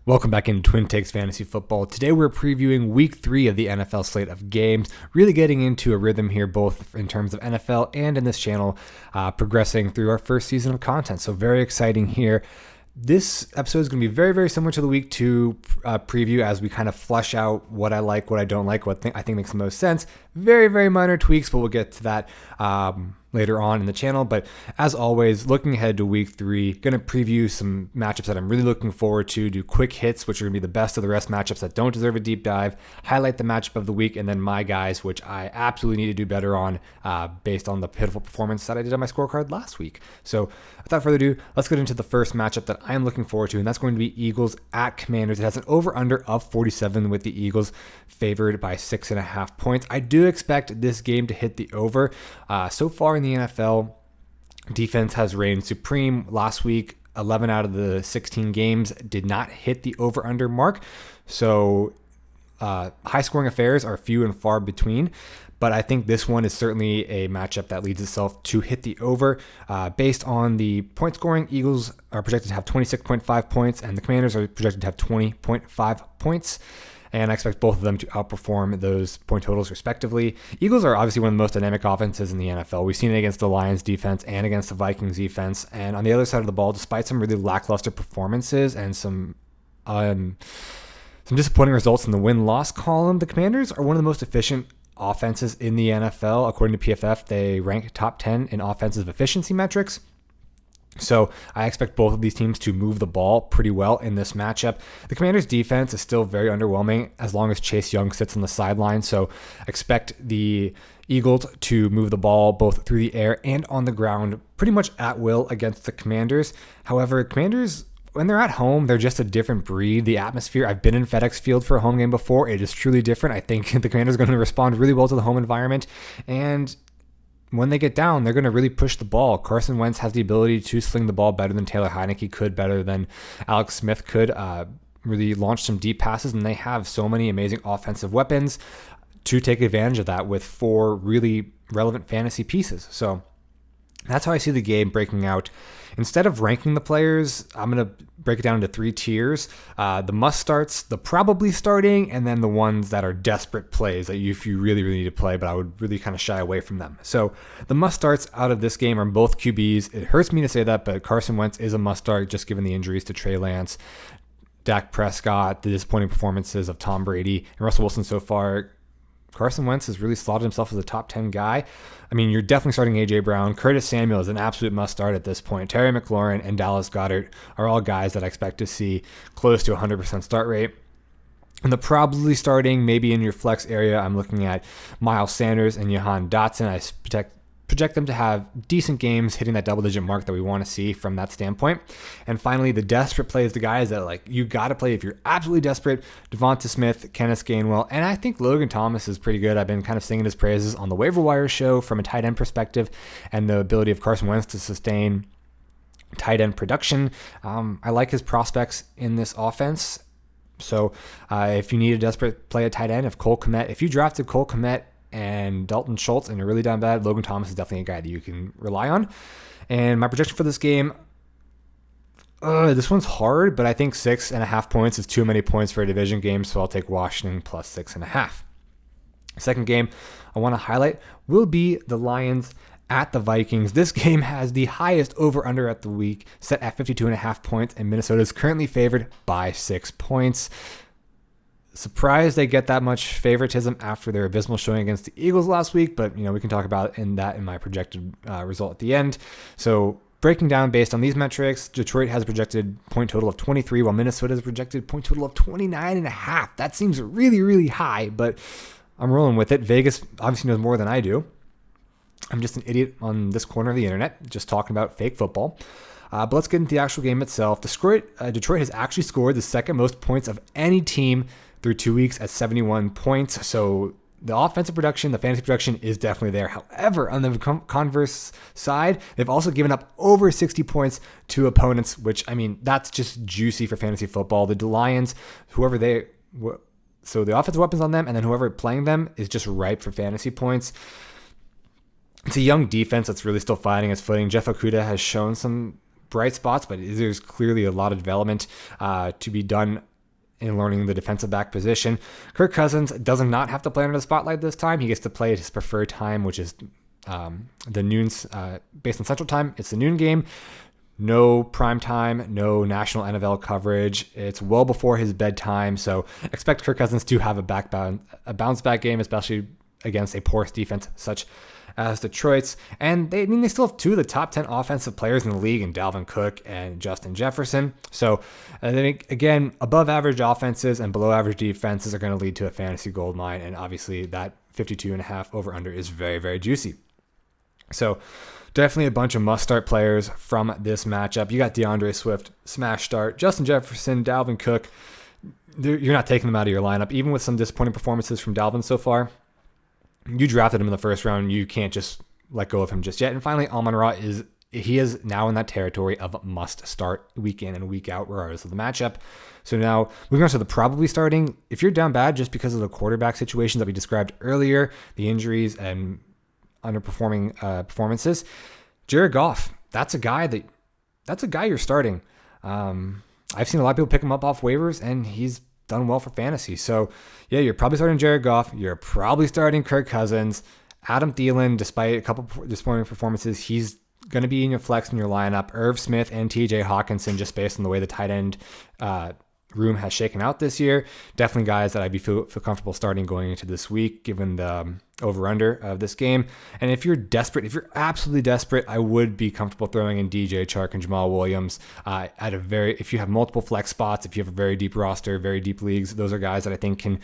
Welcome back into TwinTakes Fantasy Football. Today we're previewing Week 3 of the NFL slate of games, really getting into a rhythm here both in terms of NFL and in this channel, progressing through our first season of content. So very exciting here. This episode is going to be very, very similar to the Week 2 preview as we kind of flesh out what I like, what I don't like, what I think makes the most sense. Very, very minor tweaks, but we'll get to that later on in the channel. But as always, looking ahead to Week 3, going to preview some matchups that I'm really looking forward to, do quick hits, which are going to be the best of the rest matchups that don't deserve a deep dive, highlight the matchup of the week, and then my guys, which I absolutely need to do better on based on the pitiful performance that I did on my scorecard last week. So without further ado, let's get into the first matchup that I am looking forward to, and that's going to be Eagles at Commanders. It has an over-under of 47 with the Eagles favored by 6.5 points. I do expect this game to hit the over. So far in the NFL, defense has reigned supreme. Last week, 11 out of the 16 games did not hit the over-under mark. So high-scoring affairs are few and far between. But I think this one is certainly a matchup that leads itself to hit the over. Based on the point scoring, Eagles are projected to have 26.5 points, and the Commanders are projected to have 20.5 points. And I expect both of them to outperform those point totals respectively. Eagles are obviously one of the most dynamic offenses in the NFL. We've seen it against the Lions defense and against the Vikings defense. And on the other side of the ball, despite some really lackluster performances and some disappointing results in the win-loss column, the Commanders are one of the most efficient offenses in the NFL. According to PFF, they rank top 10 in offensive efficiency metrics. So I expect both of these teams to move the ball pretty well in this matchup. The Commanders' defense is still very underwhelming as long as Chase Young sits on the sideline. So expect the Eagles to move the ball both through the air and on the ground pretty much at will against the Commanders. However, Commanders, when they're at home, they're just a different breed. The atmosphere, I've been in FedEx Field for a home game before. It is truly different. I think the Commanders are going to respond really well to the home environment. And when they get down, they're going to really push the ball. Carson Wentz has the ability to sling the ball better than Taylor Heineke could, better than Alex Smith could, really launch some deep passes, and they have so many amazing offensive weapons to take advantage of that with 4 really relevant fantasy pieces. So that's how I see the game breaking out. Instead of ranking the players, I'm going to break it down into 3 tiers. The must-starts, the probably starting, and then the ones that are desperate plays that if you really, really need to play, but I would really kind of shy away from them. So the must-starts out of this game are both QBs. It hurts me to say that, but Carson Wentz is a must-start just given the injuries to Trey Lance, Dak Prescott, the disappointing performances of Tom Brady, and Russell Wilson so far. Carson Wentz has really slotted himself as a top 10 guy. I mean, you're definitely starting A.J. Brown. Curtis Samuel is an absolute must-start at this point. Terry McLaurin and Dallas Goedert are all guys that I expect to see close to 100% start rate. And the probably starting, maybe in your flex area, I'm looking at Miles Sanders and Jahan Dotson. I project them to have decent games, hitting that double-digit mark that we want to see from that standpoint. And finally, the desperate plays, the guys that you got to play if you're absolutely desperate: Devonta Smith, Kenneth Gainwell, and I think Logan Thomas is pretty good. I've been kind of singing his praises on the waiver wire show from a tight end perspective, and the ability of Carson Wentz to sustain tight end production. I like his prospects in this offense. So if you need a desperate play at tight end, if you drafted Cole Kmet and Dalton Schultz and you're really down bad, Logan Thomas is definitely a guy that you can rely on. And my projection for this game, this one's hard, but I think 6.5 points is too many points for a division game, so I'll take Washington plus 6.5. Second game I want to highlight will be the Lions at the Vikings. This game has the highest over-under at the week, set at 52.5 points, and Minnesota is currently favored by 6 points. Surprised they get that much favoritism after their abysmal showing against the Eagles last week, but we can talk about in my projected result at the end. So breaking down based on these metrics, Detroit has a projected point total of 23, while Minnesota has a projected point total of 29.5. That seems really, really high, but I'm rolling with it. Vegas obviously knows more than I do. I'm just an idiot on this corner of the internet, just talking about fake football. But let's get into the actual game itself. Detroit has actually scored the second most points of any team through 2 weeks at 71 points. So the offensive production, the fantasy production is definitely there. However, on the converse side, they've also given up over 60 points to opponents, which, I mean, that's just juicy for fantasy football. The Lions, so the offensive weapons on them, and then whoever playing them is just ripe for fantasy points. It's a young defense that's really still finding its footing. Jeff Okudah has shown some bright spots, but there's clearly a lot of development to be done in learning the defensive back position. Kirk Cousins does not have to play under the spotlight this time. He gets to play at his preferred time, which is the noons, based on Central Time. It's the noon game. No prime time, no national NFL coverage. It's well before his bedtime. So expect Kirk Cousins to have a bounce back game, especially against a porous defense such as Detroit's. And they still have two of the top 10 offensive players in the league in Dalvin Cook and Justin Jefferson. So I think, again, above average offenses and below average defenses are going to lead to a fantasy gold mine. And obviously that 52.5 over under is very, very juicy. So definitely a bunch of must-start players from this matchup. You got DeAndre Swift, smash start. Justin Jefferson, Dalvin Cook. You're not taking them out of your lineup. Even with some disappointing performances from Dalvin so far, you drafted him in the first round. You can't just let go of him just yet. And finally, Amon-Ra is now in that territory of must-start week in and week out, regardless of the matchup. So now, moving on to the probably starting. If you're down bad just because of the quarterback situations that we described earlier, the injuries and underperforming performances, Jared Goff, that's a guy you're starting. I've seen a lot of people pick him up off waivers, and he's done well for fantasy. So yeah, you're probably starting Jared Goff. You're probably starting Kirk Cousins. Adam Thielen, despite a couple disappointing performances, he's going to be in your flex in your lineup. Irv Smith and TJ Hawkinson, just based on the way the tight end room has shaken out this year. Definitely guys that I'd feel comfortable starting going into this week, given the over-under of this game. And if you're absolutely desperate, I would be comfortable throwing in DJ Chark and Jamal Williams. If you have multiple flex spots, if you have a very deep roster, very deep leagues, those are guys that I think can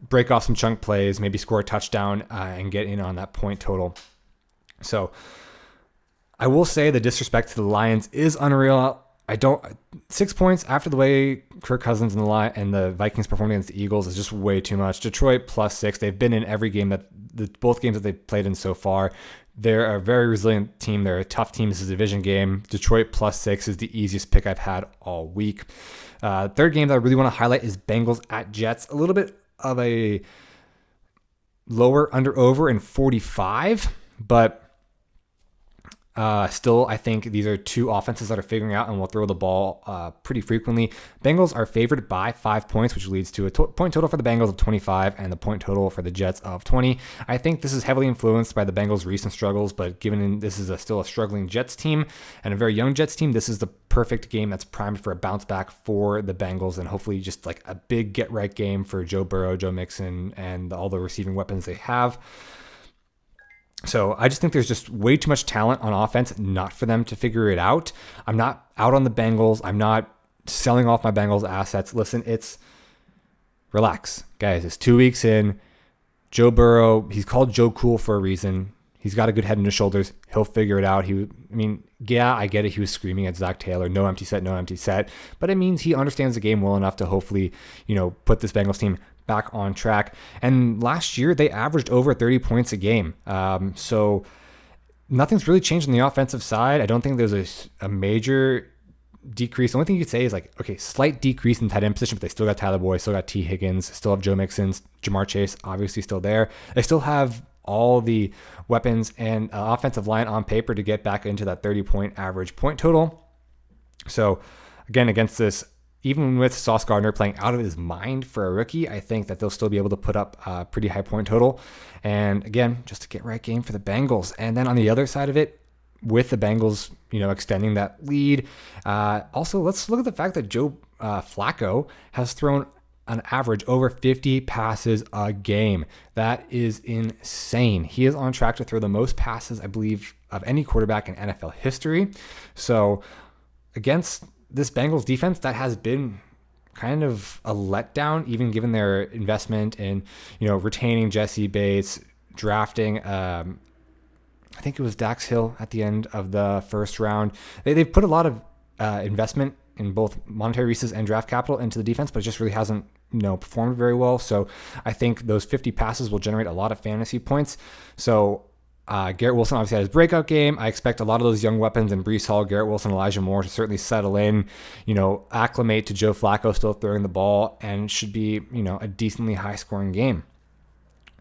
break off some chunk plays, maybe score a touchdown and get in on that point total. So I will say the disrespect to the Lions is unreal. 6 points after the way Kirk Cousins and the Vikings performed against the Eagles is just way too much. Detroit +6. They've been in every game both games that they've played in so far. They're a very resilient team. They're a tough team. This is a division game. Detroit +6 is the easiest pick I've had all week. Third game that I really want to highlight is Bengals at Jets. A little bit of a lower under-over in 45, but still, I think these are two offenses that are figuring out and will throw the ball pretty frequently. Bengals are favored by 5 points, which leads to a point total for the Bengals of 25 and the point total for the Jets of 20. I think this is heavily influenced by the Bengals' recent struggles, but given this is still a struggling Jets team and a very young Jets team, this is the perfect game that's primed for a bounce back for the Bengals and hopefully just like a big get-right game for Joe Burrow, Joe Mixon, and all the receiving weapons they have. So I just think there's just way too much talent on offense not for them to figure it out. I'm not out on the Bengals. I'm not selling off my Bengals assets. Listen, relax, guys. It's 2 weeks in. Joe Burrow, he's called Joe Cool for a reason. He's got a good head and his shoulders. He'll figure it out. I get it. He was screaming at Zach Taylor, no empty set. But it means he understands the game well enough to hopefully, put this Bengals team back on track. And last year they averaged over 30 points a game. So nothing's really changed on the offensive side. I don't think there's a major decrease. The only thing you could say is slight decrease in tight end position, but they still got Tyler Boyd, still got T. Higgins, still have Joe Mixon, Jamar Chase, obviously still there. They still have all the weapons and offensive line on paper to get back into that 30-point average point total. So again, against this, even with Sauce Gardner playing out of his mind for a rookie, I think that they'll still be able to put up a pretty high point total. And again, just a get-right game for the Bengals. And then on the other side of it, with the Bengals, extending that lead. Also, let's look at the fact that Joe Flacco has thrown an average over 50 passes a game. That is insane. He is on track to throw the most passes, I believe, of any quarterback in NFL history. So against this Bengals defense that has been kind of a letdown, even given their investment in, retaining Jesse Bates, drafting, I think it was Dax Hill at the end of the first round. They've put a lot of investment in both monetary resources and draft capital into the defense, but it just really hasn't, performed very well. So I think those 50 passes will generate a lot of fantasy points. So Garrett Wilson obviously had his breakout game. I expect a lot of those young weapons in Breece Hall, Garrett Wilson, Elijah Moore to certainly settle in, acclimate to Joe Flacco still throwing the ball, and should be, a decently high scoring game.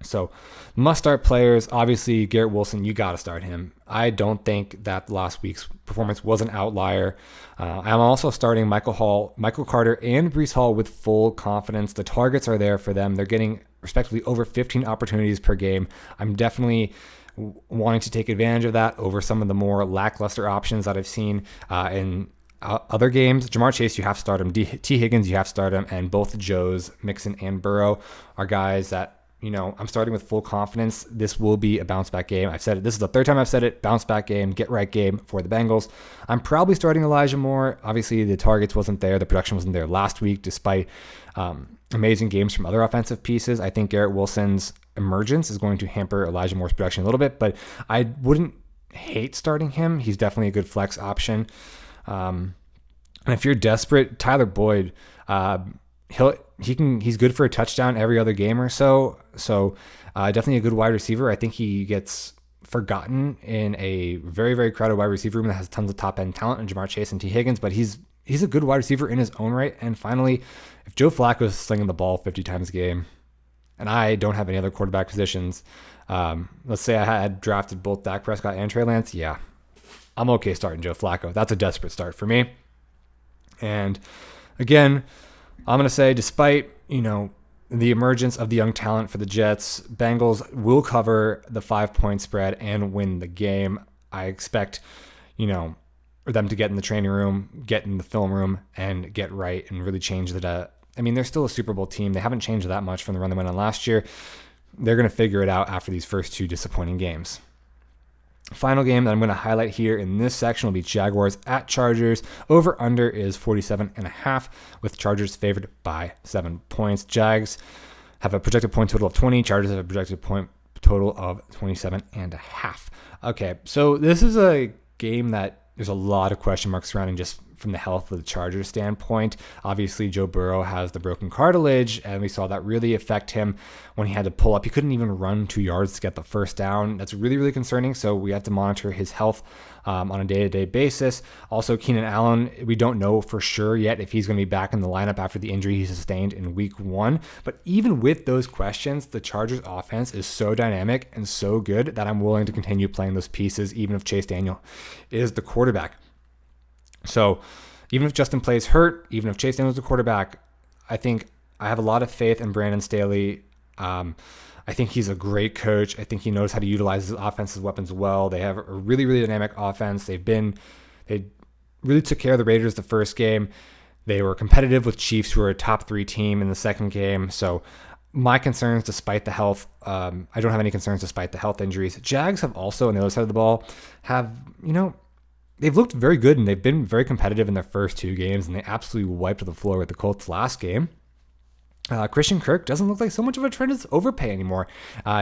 So must-start players, obviously Garrett Wilson, you got to start him. I don't think that last week's performance was an outlier. I'm also starting Michael Carter, and Breece Hall with full confidence. The targets are there for them. They're getting respectively over 15 opportunities per game. I'm definitely wanting to take advantage of that over some of the more lackluster options that I've seen in other games. Jamar Chase, you have to start him. T. Higgins, you have to start him. And both Joes, Mixon and Burrow, are guys that, I'm starting with full confidence. This will be a bounce back game. I've said it. This is the third time I've said it. Bounce back game, get right game for the Bengals. I'm probably starting Elijah Moore. Obviously, the targets wasn't there. The production wasn't there last week, despite amazing games from other offensive pieces. I think Garrett Wilson's emergence is going to hamper Elijah Moore's production a little bit, but I wouldn't hate starting him. He's definitely a good flex option. And if you're desperate, Tyler Boyd, he's good for a touchdown every other game or so. So definitely a good wide receiver. I think he gets forgotten in a very, very crowded wide receiver room that has tons of top end talent in Jamar Chase and T. Higgins, but he's a good wide receiver in his own right. And finally, if Joe Flacco is slinging the ball 50 times a game, and I don't have any other quarterback positions, let's say I had drafted both Dak Prescott and Trey Lance, yeah, I'm okay starting Joe Flacco. That's a desperate start for me. And again, I'm going to say, despite, the emergence of the young talent for the Jets, Bengals will cover the 5-point spread and win the game. I expect, them to get in the training room, get in the film room, and get right and really change the. They're still a Super Bowl team. They haven't changed that much from the run they went on last year. They're going to figure it out after these first two disappointing games. Final game that I'm going to highlight here in this section will be Jaguars at Chargers. Over under is 47.5, with Chargers favored by 7 points. Jags have a projected point total of 20. Chargers have a projected point total of 27.5. Okay, so this is a game that there's a lot of question marks surrounding just from the health of the Chargers standpoint. Obviously, Joe Burrow has the broken cartilage, and we saw that really affect him when he had to pull up. He couldn't even run 2 yards to get the first down. That's really, really concerning, so we have to monitor his health on a day-to-day basis. Also, Keenan Allen, we don't know for sure yet if he's going to be back in the lineup after the injury he sustained in week 1. But even with those questions, the Chargers offense is so dynamic and so good that I'm willing to continue playing those pieces, even if Chase Daniel is the quarterback. So even if Justin plays hurt, even if Chase Daniel is the quarterback, I think I have a lot of faith in Brandon Staley. I think he's a great coach. I think he knows how to utilize his offensive weapons well. They have a really, really dynamic offense. They really took care of the Raiders the first game. They were competitive with Chiefs, who are a top 3 team in the second game. So my concerns, despite the health, I don't have any concerns despite the health injuries. Jags have also, on the other side of the ball, they've looked very good, and they've been very competitive in their first 2 games, and they absolutely wiped the floor with the Colts last game. Christian Kirk doesn't look like so much of a tremendous overpay anymore.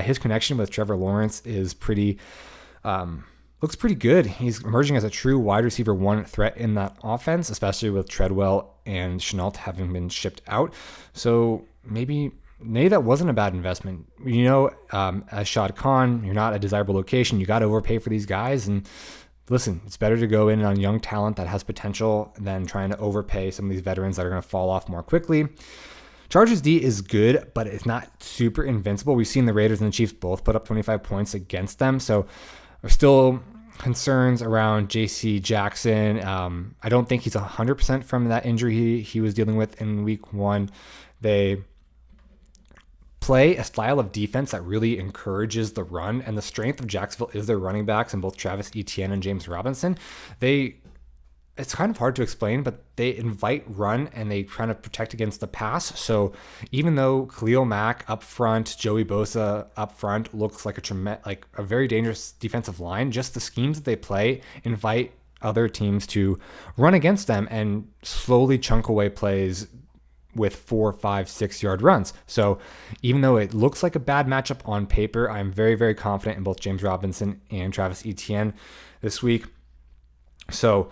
His connection with Trevor Lawrence is looks pretty good. He's emerging as a true wide receiver 1 threat in that offense, especially with Treadwell and Chenault having been shipped out. So maybe that wasn't a bad investment. As Shad Khan, you're not a desirable location. You got to overpay for these guys, and listen, it's better to go in on young talent that has potential than trying to overpay some of these veterans that are going to fall off more quickly. Chargers D is good, but it's not super invincible. We've seen the Raiders and the Chiefs both put up 25 points against them, so there's still concerns around J.C. Jackson. I don't think he's 100% from that injury he was dealing with in week 1. They play a style of defense that really encourages the run, and the strength of Jacksonville is their running backs in both Travis Etienne and James Robinson. It's kind of hard to explain, but they invite run and they kind of protect against the pass. So even though Khalil Mack up front, Joey Bosa up front looks like a very dangerous defensive line, just the schemes that they play invite other teams to run against them and slowly chunk away plays with 4, 5, 6 yard runs. So even though it looks like a bad matchup on paper, I'm very, very confident in both James Robinson and Travis Etienne this week. So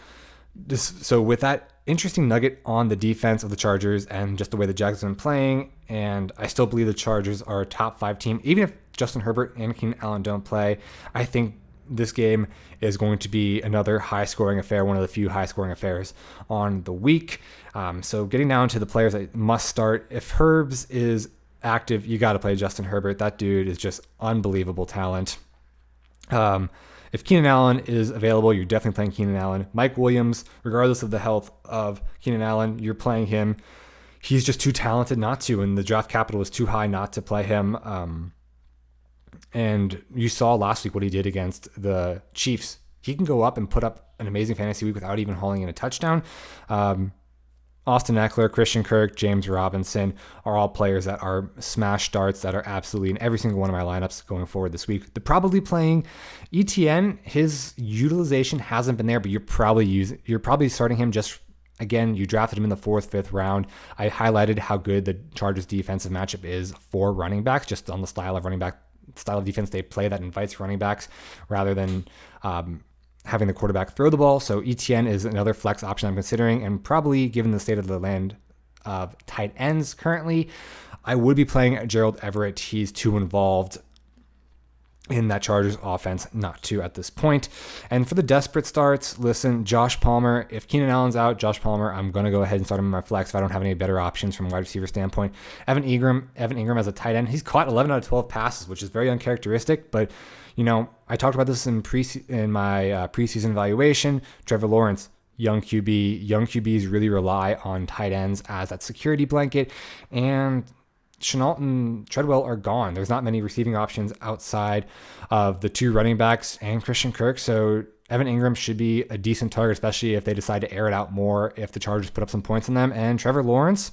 with that interesting nugget on the defense of the Chargers and just the way the Jags have been playing, and I still believe the Chargers are a top 5 team, even if Justin Herbert and Keenan Allen don't play, I think this game is going to be another high-scoring affair, one of the few high-scoring affairs on the week. So getting down to the players that must start, if Herbs is active, you got to play Justin Herbert. That dude is just unbelievable talent. If Keenan Allen is available, you're definitely playing Keenan Allen. Mike Williams, regardless of the health of Keenan Allen, you're playing him. He's just too talented not to, and the draft capital is too high not to play him. And you saw last week what he did against the Chiefs. He can go up and put up an amazing fantasy week without even hauling in a touchdown. Austin Eckler, Christian Kirk, James Robinson are all players that are smash starts that are absolutely in every single one of my lineups going forward this week. They're probably playing ETN. His utilization hasn't been there, but you're probably starting him just, again, you drafted him in the 4th, 5th round. I highlighted how good the Chargers defensive matchup is for running backs, just on the style of defense they play that invites running backs rather than having the quarterback throw the ball. So ETN is another flex option I'm considering, and probably given the state of the land of tight ends currently, I would be playing Gerald Everett. He's too involved in that Chargers offense not to at this point. And for the desperate starts, listen, Josh Palmer, if Keenan Allen's out, Josh Palmer, I'm going to go ahead and start him in my flex if I don't have any better options from a wide receiver standpoint. Evan Ingram as a tight end, he's caught 11 out of 12 passes, which is very uncharacteristic, but I talked about this in my preseason evaluation. Trevor Lawrence, young QB. Young QBs really rely on tight ends as that security blanket, and Chenault and Treadwell are gone. There's not many receiving options outside of the 2 running backs and Christian Kirk. So Evan Ingram should be a decent target, especially if they decide to air it out more, if the Chargers put up some points on them. And Trevor Lawrence,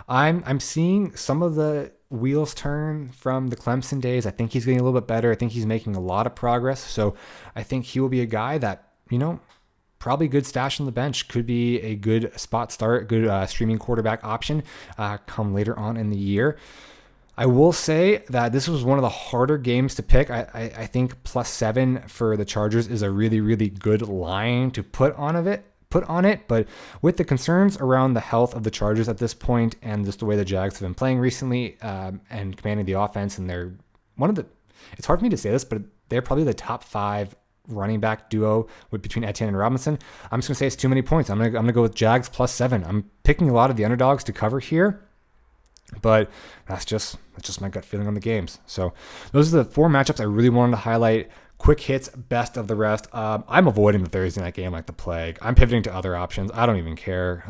I'm seeing some of the wheels turn from the Clemson days. I think he's getting a little bit better. I think he's making a lot of progress. So I think he will be a guy that, probably good stash on the bench, could be a good spot start, good streaming quarterback option come later on in the year. I will say that this was one of the harder games to pick. I think +7 for the Chargers is a really, really good line to put on it. But with the concerns around the health of the Chargers at this point and just the way the Jags have been playing recently and commanding the offense, and they're it's hard for me to say this, but they're probably the top 5 running back duo between Etienne and Robinson. I'm just going to say it's too many points. I'm going to go with Jags +7. I'm picking a lot of the underdogs to cover here, but that's just my gut feeling on the games. So those are the 4 matchups I really wanted to highlight. Quick hits, best of the rest. I'm avoiding the Thursday night game like the plague. I'm pivoting to other options. I don't even care.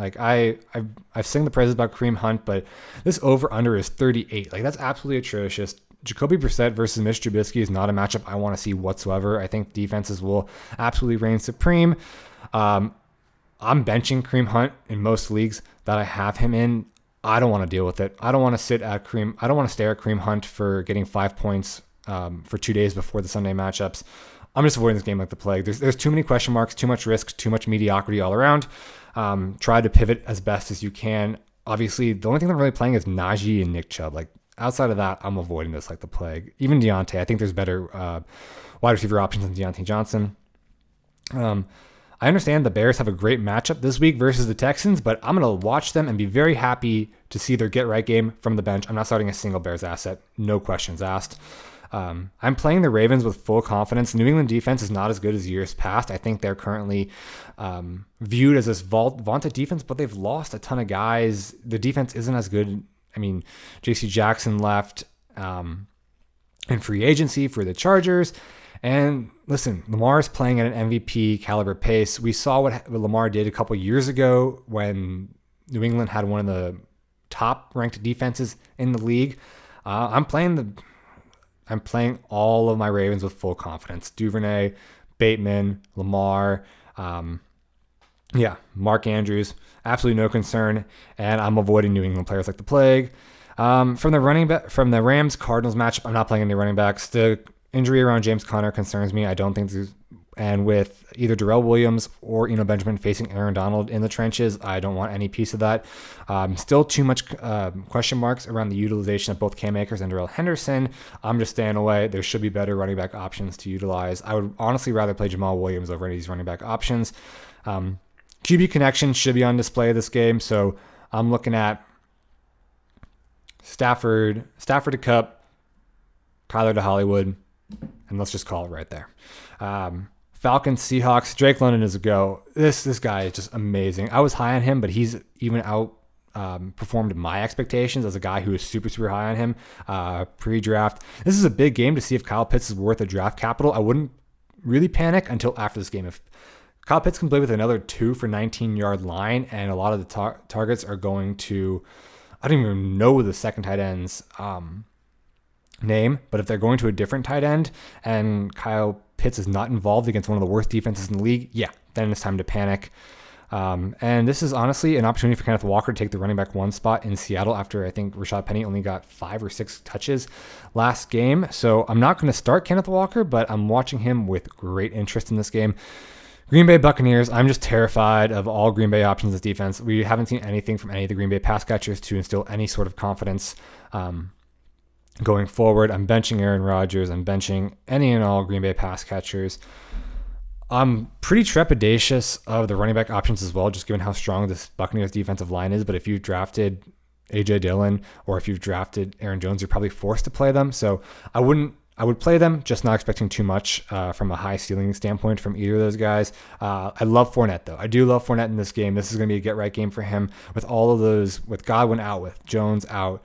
I've sung the praises about Kareem Hunt, but this over/under is 38. That's absolutely atrocious. Jacoby Brissett versus Mitch Trubisky is not a matchup I want to see whatsoever. I think defenses will absolutely reign supreme. I'm benching Kareem Hunt in most leagues that I have him in. I don't want to deal with it. I don't want to stare at Kareem Hunt for getting 5 points for 2 days before the Sunday matchups. I'm just avoiding this game like the plague. There's too many question marks, too much risk, too much mediocrity all around. Try to pivot as best as you can. Obviously, the only thing I'm really playing is Najee and Nick Chubb. Outside of that, I'm avoiding this like the plague. Even Deontay, I think there's better wide receiver options than Deontay Johnson. I understand the Bears have a great matchup this week versus the Texans, but I'm going to watch them and be very happy to see their get-right game from the bench. I'm not starting a single Bears asset. No questions asked. I'm playing the Ravens with full confidence. New England defense is not as good as years past. I think they're currently viewed as this vaunted defense, but they've lost a ton of guys. The defense isn't as good. J.C. Jackson left in free agency for the Chargers. And listen, Lamar is playing at an MVP caliber pace. We saw what Lamar did a couple years ago when New England had one of the top ranked defenses in the league. I'm playing all of my Ravens with full confidence. Duvernay, Bateman, Lamar, Mark Andrews, absolutely no concern, and I'm avoiding New England players like the plague. From the Rams Cardinals matchup, I'm not playing any running backs. The injury around James Conner concerns me. I don't think and with either Darrell Williams or Benjamin facing Aaron Donald in the trenches, I don't want any piece of that. Still too much question marks around the utilization of both Cam Akers and Darrell Henderson. I'm just staying away. There should be better running back options to utilize. I would honestly rather play Jamal Williams over any of these running back options. QB connection should be on display this game, so I'm looking at Stafford to Cup, Kyler to Hollywood, and let's just call it right there. Falcons, Seahawks, Drake London is a go. This guy is just amazing. I was high on him, but he's even out performed my expectations as a guy who was super, super high on him pre-draft. This is a big game to see if Kyle Pitts is worth a draft capital. I wouldn't really panic until after this game. If Kyle Pitts can play with another 2 for 19-yard line, and a lot of the targets are going to, I don't even know the second tight end's name, but if they're going to a different tight end and Kyle Pitts is not involved against one of the worst defenses in the league, yeah, then it's time to panic. And this is honestly an opportunity for Kenneth Walker to take the running back 1 spot in Seattle after I think Rashad Penny only got 5 or 6 touches last game. So I'm not going to start Kenneth Walker, but I'm watching him with great interest in this game. Green Bay Buccaneers, I'm just terrified of all Green Bay options as defense. We haven't seen anything from any of the Green Bay pass catchers to instill any sort of confidence going forward. I'm benching Aaron Rodgers. I'm benching any and all Green Bay pass catchers. I'm pretty trepidatious of the running back options as well, just given how strong this Buccaneers defensive line is. But if you've drafted A.J. Dillon or if you've drafted Aaron Jones, you're probably forced to play them. So I would play them, just not expecting too much from a high ceiling standpoint from either of those guys. I love Fournette, though. I do love Fournette in this game. This is going to be a get-right game for him with all of those, with Godwin out, with Jones out,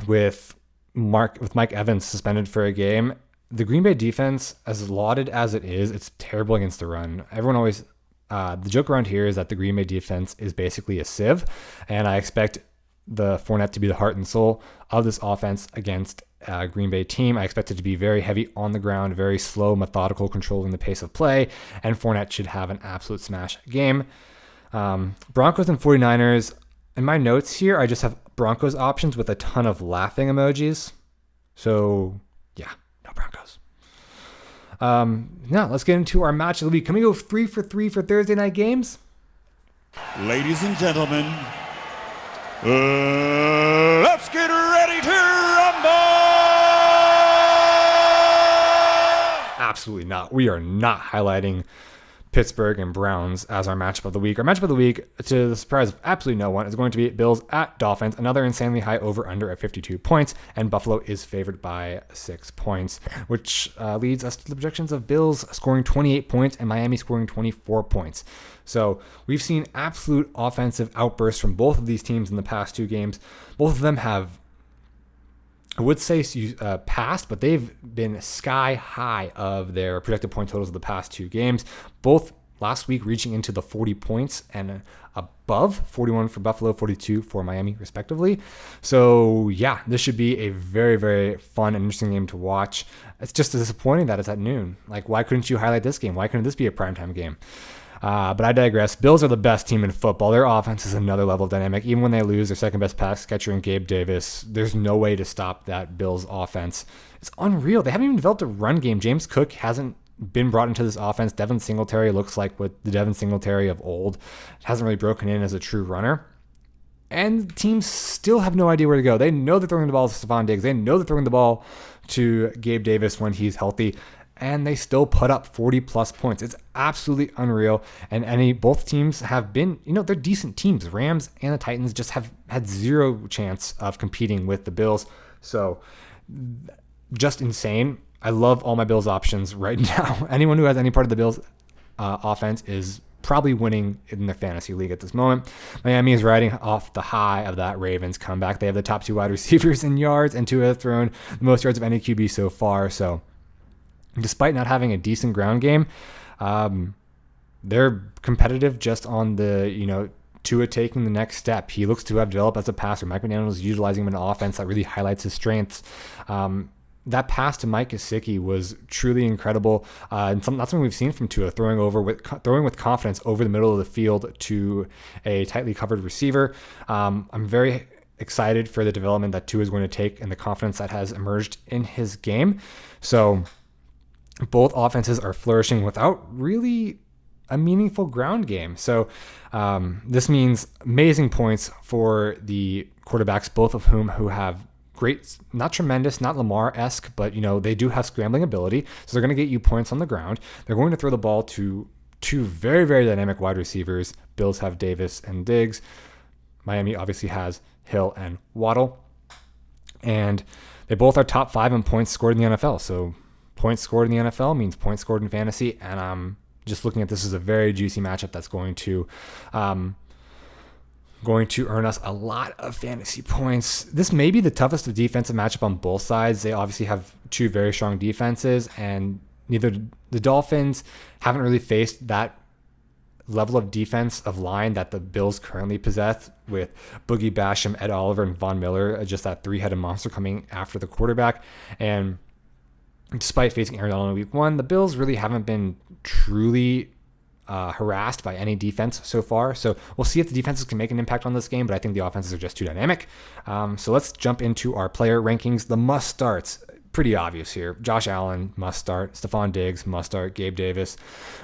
with Mike Evans suspended for a game. The Green Bay defense, as lauded as it is, it's terrible against the run. Everyone always, the joke around here is that the Green Bay defense is basically a sieve, and I expect the Fournette to be the heart and soul of this offense against a Green Bay team. I expect it to be very heavy on the ground, very slow, methodical, controlling the pace of play, and Fournette should have an absolute smash game. Broncos and 49ers. In my notes here, I just have Broncos options with a ton of laughing emojis. So, yeah, no Broncos. Now, let's get into our match of the week. Can we go 3 for 3 for Thursday night games? Ladies and gentlemen, let's get ready to rumble! Absolutely not. We are not highlighting Pittsburgh and Browns as our matchup of the week. Our matchup of the week, to the surprise of absolutely no one, is going to be Bills at Dolphins, another insanely high over-under at 52 points, and Buffalo is favored by 6 points, which leads us to the projections of Bills scoring 28 points and Miami scoring 24 points. So we've seen absolute offensive outbursts from both of these teams in the past 2 games. Both of them have, I would say, passed, but they've been sky high of their projected point totals of the past 2 games. Both last week reaching into the 40 points and above, 41 for Buffalo, 42 for Miami, respectively. So, yeah, this should be a very, very fun and interesting game to watch. It's just disappointing that it's at noon. Like, why couldn't you highlight this game? Why couldn't this be a primetime game? But I digress. Bills are the best team in football. Their offense is another level of dynamic. Even when they lose their second best pass catcher in Gabe Davis, there's no way to stop that Bills offense. It's unreal. They haven't even developed a run game. James Cook hasn't been brought into this offense. Devin Singletary looks like what the Devin Singletary of old. Hasn't really broken in as a true runner. And teams still have no idea where to go. They know they're throwing the ball to Stephon Diggs. They know they're throwing the ball to Gabe Davis when he's healthy. And they still put up 40-plus points. It's absolutely unreal. And both teams have been, they're decent teams. Rams and the Titans just have had zero chance of competing with the Bills. So just insane. I love all my Bills options right now. Anyone who has any part of the Bills offense is probably winning in their fantasy league at this moment. Miami is riding off the high of that Ravens comeback. They have the top 2 wide receivers in yards, and 2 have thrown the most yards of any QB so far. So despite not having a decent ground game, they're competitive just on the, Tua taking the next step. He looks to have developed as a passer. Mike McDaniel is utilizing him in an offense that really highlights his strengths. That pass to Mike Gesicki was truly incredible. And that's something we've seen from Tua, throwing with confidence over the middle of the field to a tightly covered receiver. I'm very excited for the development that Tua is going to take and the confidence that has emerged in his game. So both offenses are flourishing without really a meaningful ground game. So this means amazing points for the quarterbacks, both of who have great, not tremendous, not Lamar-esque, but they do have scrambling ability. So they're going to get you points on the ground. They're going to throw the ball to 2 very, very dynamic wide receivers. Bills have Davis and Diggs. Miami obviously has Hill and Waddle. And they both are top 5 in points scored in the NFL. So points scored in the NFL means points scored in fantasy, and I'm just looking at this as a very juicy matchup that's going to going to earn us a lot of fantasy points. This may be the toughest of defensive matchup on both sides. They obviously have two very strong defenses, and neither the Dolphins haven't really faced that level of defense of line that the Bills currently possess, with Boogie Basham, Ed Oliver, and Von Miller, just that three-headed monster coming after the quarterback. And despite facing Arizona in week one, the Bills really haven't been truly harassed by any defense so far. So we'll see if the defenses can make an impact on this game, but I think the offenses are just too dynamic. So let's jump into our player rankings. The must starts, pretty obvious here. Josh Allen, must start. Stephon Diggs, must start. Gabe Davis,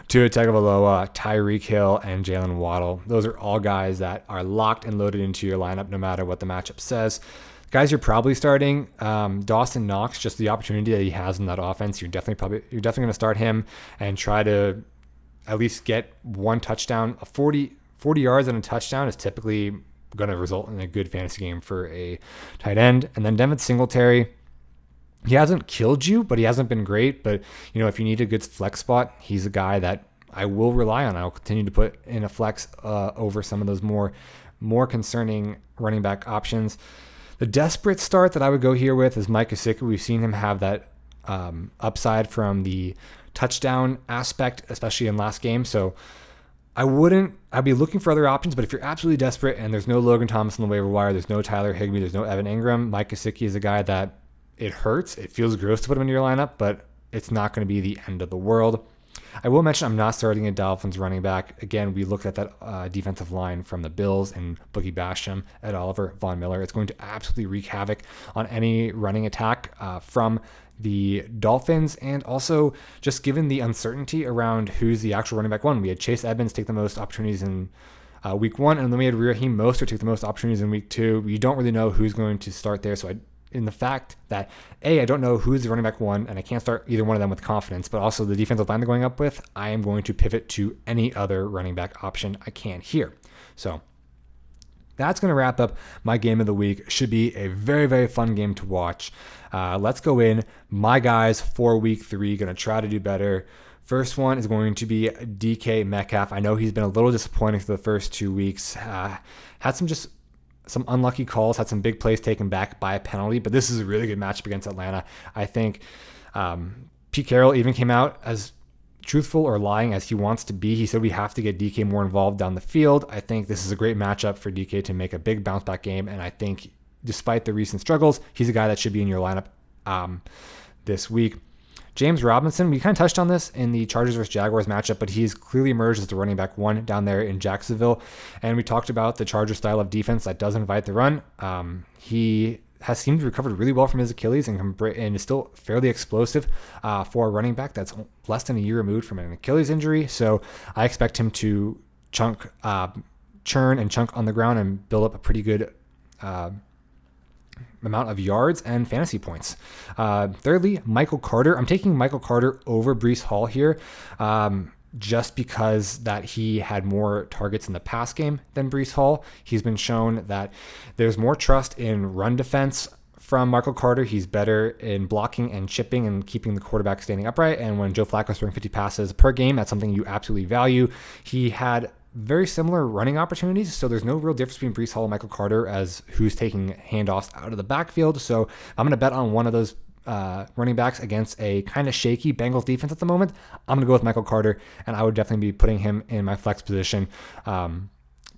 Tua Tagovailoa, Tyreek Hill, and Jalen Waddle. Those are all guys that are locked and loaded into your lineup no matter what the matchup says. Guys you're probably starting, Dawson Knox, just the opportunity that he has in that offense, you're definitely going to start him and try to at least get one touchdown. 40 yards and a touchdown is typically going to result in a good fantasy game for a tight end. And then Devin Singletary, he hasn't killed you, but he hasn't been great. But, if you need a good flex spot, he's a guy that I will rely on. I'll continue to put in a flex over some of those more concerning running back options. The desperate start that I would go here with is Mike Gesicki. We've seen him have that upside from the touchdown aspect, especially in last game. So I'd be looking for other options, but if you're absolutely desperate and there's no Logan Thomas on the waiver wire, there's no Tyler Higbee, there's no Evan Ingram, Mike Gesicki is a guy that it hurts. It feels gross to put him into your lineup, but it's not going to be the end of the world. I will mention I'm not starting a Dolphins running back. Again, we looked at that defensive line from the Bills and Boogie Basham, Ed Oliver, Von Miller. It's going to absolutely wreak havoc on any running attack from the Dolphins, and also just given the uncertainty around who's the actual running back one. We had Chase Edmonds take the most opportunities in week one, and then we had Raheem Mostert take the most opportunities in week two. We don't really know who's going to start there, so in the fact that I don't know who's the running back one, and I can't start either one of them with confidence, but also the defensive line they're going up with, I am going to pivot to any other running back option I can here. So that's going to wrap up my game of the week. Should be a very, very fun game to watch. Let's go in. My guys for week 3, going to try to do better. First one is going to be DK Metcalf. I know he's been a little disappointing for the first 2 weeks. Had some unlucky calls, had some big plays taken back by a penalty, but this is a really good matchup against Atlanta. I think Pete Carroll even came out as truthful or lying as he wants to be. He said we have to get DK more involved down the field. I think this is a great matchup for DK to make a big bounce back game, and I think despite the recent struggles, he's a guy that should be in your lineup this week. James Robinson, we kind of touched on this in the Chargers versus Jaguars matchup, but he's clearly emerged as the running back one down there in Jacksonville. And we talked about the Chargers style of defense that does invite the run. He has seemed to recover really well from his Achilles and is still fairly explosive for a running back that's less than a year removed from an Achilles injury. So I expect him to churn and chunk on the ground and build up a pretty good amount of yards and fantasy points. Thirdly, Michael Carter. I'm taking Michael Carter over Breece Hall here, just because that he had more targets in the pass game than Breece Hall. He's been shown that there's more trust in run defense from Michael Carter. He's better in blocking and chipping and keeping the quarterback standing upright. And when Joe Flacco's throwing 50 passes per game, that's something you absolutely value. He had very similar running opportunities, so there's no real difference between Breece Hall and Michael Carter as who's taking handoffs out of the backfield. So I'm going to bet on one of those running backs against a kind of shaky Bengals defense at the moment. I'm going to go with Michael Carter, and I would definitely be putting him in my flex position.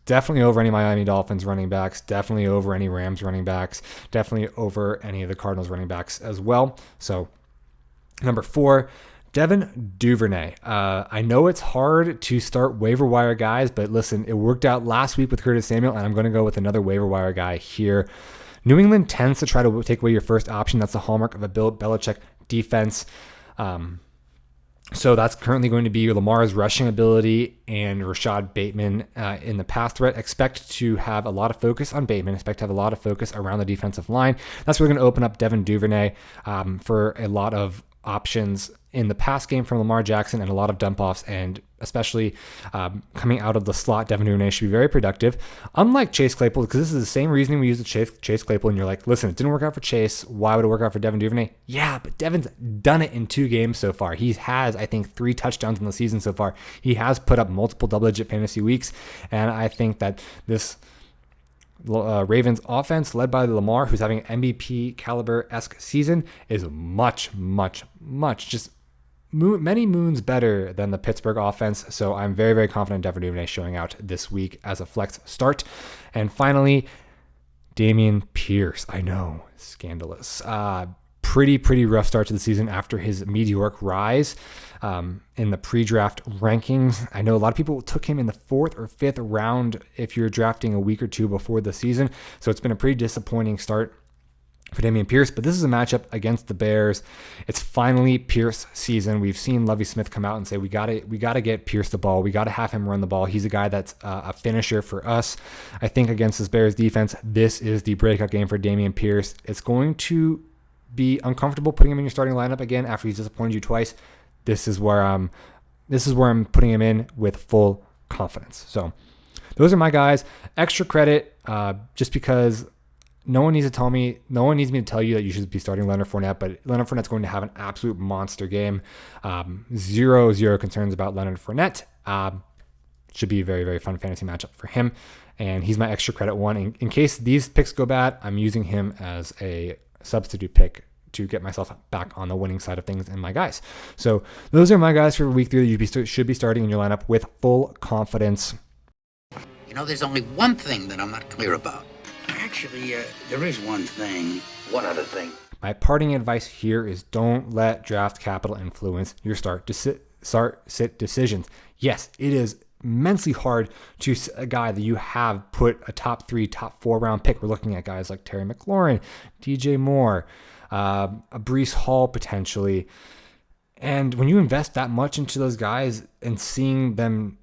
Definitely over any Miami Dolphins running backs, definitely over any Rams running backs, definitely over any of the Cardinals running backs as well. So number 4, Devin Duvernay. I know it's hard to start waiver wire guys, but listen, it worked out last week with Curtis Samuel, and I'm going to go with another waiver wire guy here. New England tends to try to take away your first option. That's the hallmark of a Bill Belichick defense. So that's currently going to be Lamar's rushing ability and Rashad Bateman in the pass threat. Expect to have a lot of focus on Bateman. Expect to have a lot of focus around the defensive line. That's really going to open up Devin Duvernay for a lot of options in the pass game from Lamar Jackson and a lot of dump offs, and especially coming out of the slot, Devin Duvernay should be very productive. Unlike Chase Claypool, because this is the same reasoning we use with Chase Claypool, and you're like, listen, it didn't work out for Chase. Why would it work out for Devin Duvernay? Yeah, but Devin's done it in 2 games so far. He has, I think, 3 touchdowns in the season so far. He has put up multiple double-digit fantasy weeks, and I think that this Ravens offense, led by Lamar, who's having an MVP caliber-esque season, is much, just many moons better than the Pittsburgh offense. So I'm very, very confident Devin Duvernay showing out this week as a flex start. And finally, Dameon Pierce. I know, scandalous. Pretty rough start to the season after his meteoric rise in the pre-draft rankings. I know a lot of people took him in the 4th or 5th round if you're drafting a week or two before the season. So it's been a pretty disappointing start for Dameon Pierce, but this is a matchup against the Bears. It's finally Pierce season. We've seen Lovie Smith come out and say, we got to get Pierce the ball. We got to have him run the ball. He's a guy that's a finisher for us. I think against this Bears defense, this is the breakout game for Dameon Pierce. It's going to be uncomfortable putting him in your starting lineup again after he's disappointed you twice. This is where I'm putting him in with full confidence. So those are my guys. Extra credit, just because no one needs me to tell you that you should be starting Leonard Fournette, but Leonard Fournette's going to have an absolute monster game. Zero concerns about Leonard Fournette. Should be a very, very fun fantasy matchup for him. And he's my extra credit one. In case these picks go bad, I'm using him as a substitute pick to get myself back on the winning side of things and my guys. So those are my guys for week 3 that you should be starting in your lineup with full confidence. You know, there's only one thing that I'm not clear about. Actually, there is one thing. What other thing? My parting advice here is don't let draft capital influence your start-sit decisions. Yes, it is immensely hard to a guy that you have put a top 3, top 4 round pick. We're looking at guys like Terry McLaurin, DJ Moore, a Breece Hall potentially. And when you invest that much into those guys and seeing them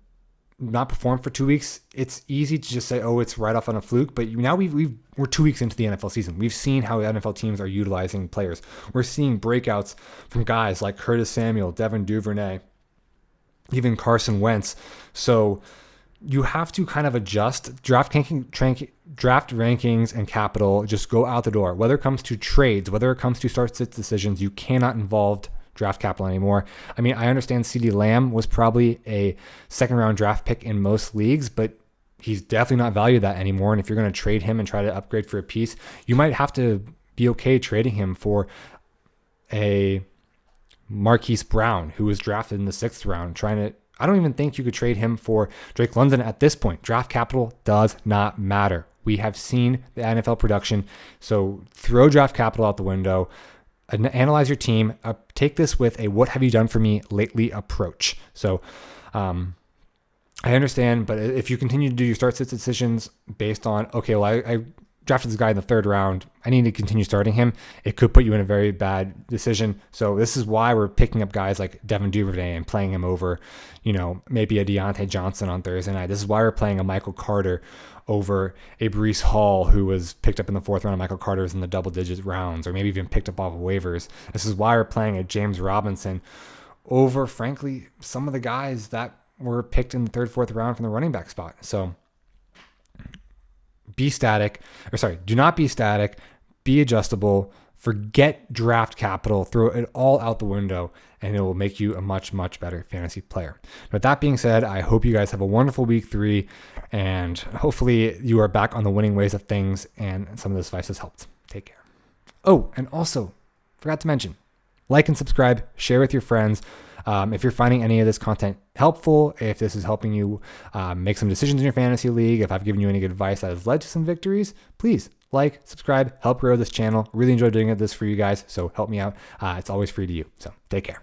not perform for 2 weeks, it's easy to just say, oh, it's right off on a fluke. But now we're 2 weeks into the NFL season. We've seen how NFL teams are utilizing players. We're seeing breakouts from guys like Curtis Samuel, Devin Duvernay, even Carson Wentz. So you have to kind of adjust. Draft rankings and capital just go out the door. Whether it comes to trades, whether it comes to start-sit decisions, you cannot involve draft capital anymore. I mean, I understand CeeDee Lamb was probably a second-round draft pick in most leagues, but he's definitely not valued that anymore. And if you're going to trade him and try to upgrade for a piece, you might have to be okay trading him for a Marquise Brown, who was drafted in the 6th round. I don't even think you could trade him for Drake London at this point. Draft capital does not matter. We have seen the NFL production, so throw draft capital out the window. Analyze your team. Take this with a "what have you done for me lately" approach. So I understand, but if you continue to do your start-sit decisions based on, okay, well, I drafted this guy in the 3rd round, I need to continue starting him, it could put you in a very bad decision. So this is why we're picking up guys like Devin Duvernay and playing him over, maybe a Deontay Johnson on Thursday night. This is why we're playing a Michael Carter over a Breece Hall, who was picked up in the 4th round. Michael Carter is in the double-digit rounds, or maybe even picked up off of waivers. This is why we're playing a James Robinson over, frankly, some of the guys that were picked in the 3rd, 4th round from the running back spot. So do not be static, be adjustable, forget draft capital, throw it all out the window, and it will make you a much, much better fantasy player. But that being said, I hope you guys have a wonderful week 3, and hopefully you are back on the winning ways of things, and some of this advice has helped. Take care. Oh, and also, forgot to mention, like and subscribe, share with your friends. If you're finding any of this content helpful, if this is helping you make some decisions in your fantasy league, if I've given you any good advice that has led to some victories, please like, subscribe, help grow this channel. Really enjoy doing this for you guys, so help me out. It's always free to you, so take care.